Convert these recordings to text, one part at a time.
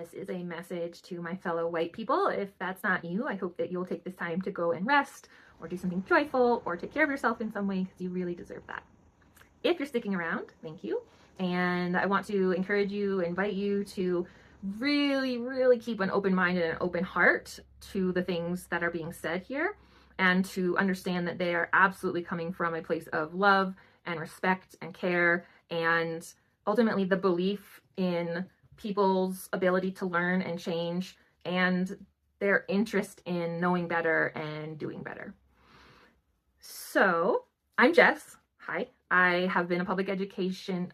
This is a message to my fellow white people. If that's not you, I hope that you'll take this time to go and rest or do something joyful or take care of yourself in some way because you really deserve that. If you're sticking around, thank you. And I want to encourage you, invite you to really keep an open mind and an open heart to the things that are being said here, and to understand that they are absolutely coming from a place of love and respect and care, and ultimately the belief in people's ability to learn and change, and their interest in knowing better and doing better. So I'm Jess. Hi. I have been in public education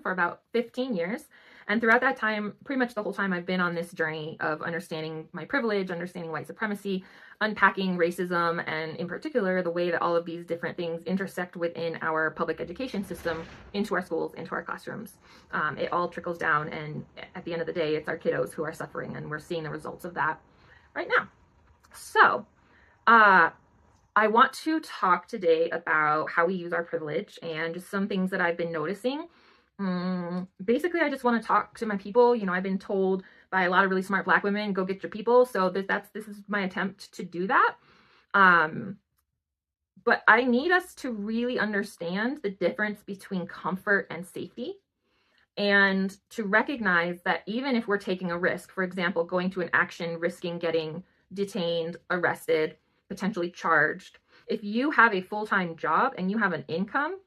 for about 15 years. And throughout that time, pretty much the whole time, I've been on this journey of understanding my privilege, understanding white supremacy, unpacking racism, and in particular, the way that all of these different things intersect within our public education system, into our schools, into our classrooms. It all trickles down, and at the end of the day, it's our kiddos who are suffering, and we're seeing the results of that right now. So, I want to talk today about how we use our privilege and just some things that I've been noticing. Basically, I just want to talk to my people. You know, I've been told by a lot of really smart Black women, go get your people. So this is my attempt to do that. But I need us to really understand the difference between comfort and safety, and to recognize that even if we're taking a risk, for example, going to an action, risking getting detained, arrested, potentially charged. If you have a full-time job and you have an income,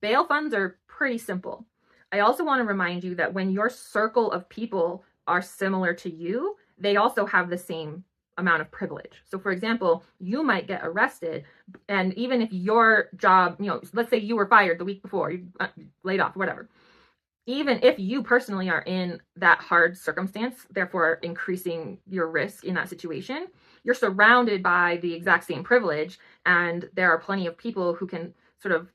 bail funds are pretty simple. I also want to remind you that when your circle of people are similar to you, they also have the same amount of privilege. So for example, you might get arrested, and even if your job, you know, let's say you were fired the week before, you laid off, whatever. Even if you personally are in that hard circumstance, therefore increasing your risk in that situation, you're surrounded by the exact same privilege, and there are plenty of people who can sort of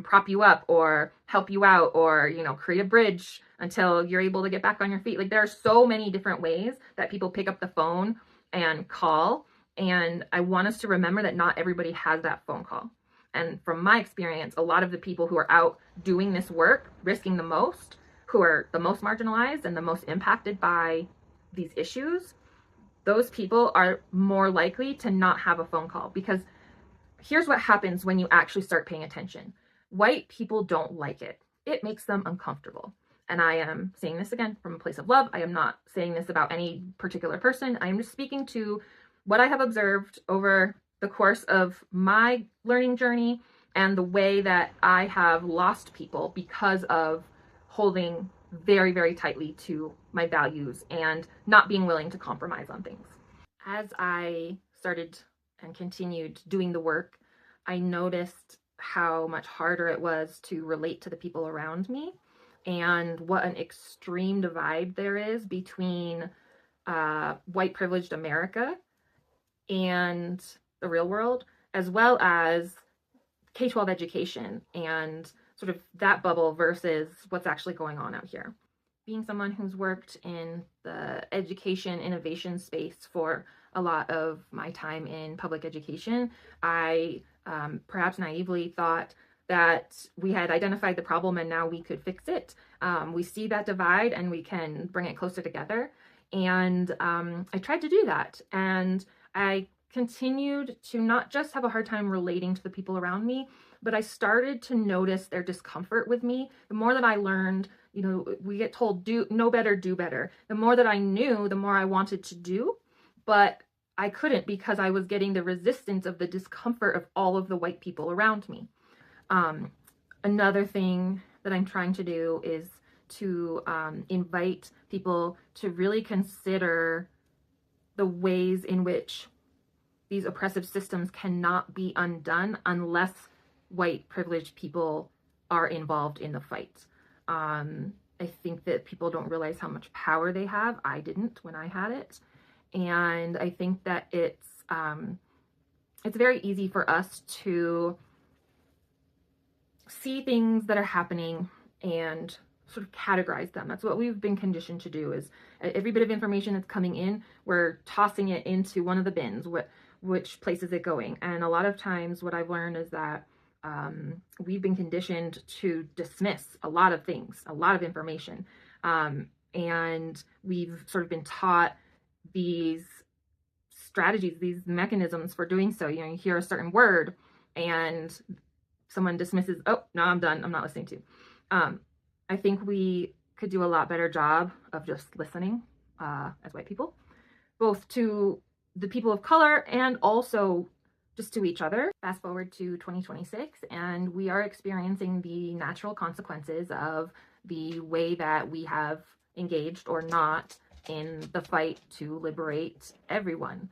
prop you up or help you out, or, you know, create a bridge until you're able to get back on your feet. Like, there are so many different ways that people pick up the phone and call, and I want us to remember that not everybody has that phone call. And from my experience, a lot of the people who are out doing this work, risking the most, who are the most marginalized and the most impacted by these issues, those people are more likely to not have a phone call. Because here's what happens when you actually start paying attention. White people don't like it. It makes them uncomfortable. And I am saying this again from a place of love. I am not saying this about any particular person. I am just speaking to what I have observed over the course of my learning journey, and the way that I have lost people because of holding very tightly to my values and not being willing to compromise on things. As I started and continued doing the work, I noticed how much harder it was to relate to the people around me, and what an extreme divide there is between white privileged America and the real world, as well as K-12 education and sort of that bubble versus what's actually going on out here. Being someone who's worked in the education innovation space for a lot of my time in public education, I perhaps naively thought that we had identified the problem and now we could fix it. We see that divide and we can bring it closer together. And I tried to do that. And I continued to not just have a hard time relating to the people around me, but I started to notice their discomfort with me. The more that I learned, you know, we get told, know better, do better. The more that I knew, the more I wanted to do, but I couldn't, because I was getting the resistance of the discomfort of all of the white people around me. Another thing that I'm trying to do is to invite people to really consider the ways in which these oppressive systems cannot be undone unless white privileged people are involved in the fight. I think that people don't realize how much power they have. I didn't when I had it. And I think that it's very easy for us to see things that are happening and sort of categorize them. That's what we've been conditioned to do, is every bit of information that's coming in, we're tossing it into one of the bins. Which place is it going? And a lot of times what I've learned is that we've been conditioned to dismiss a lot of things, a lot of information. And we've sort of been taught these strategies, these mechanisms for doing so. You hear a certain word and someone dismisses, oh, no, I'm done. I'm not listening to. I think we could do a lot better job of just listening as white people, both to the people of color and also just to each other. Fast forward to 2026, and we are experiencing the natural consequences of the way that we have engaged or not in the fight to liberate everyone.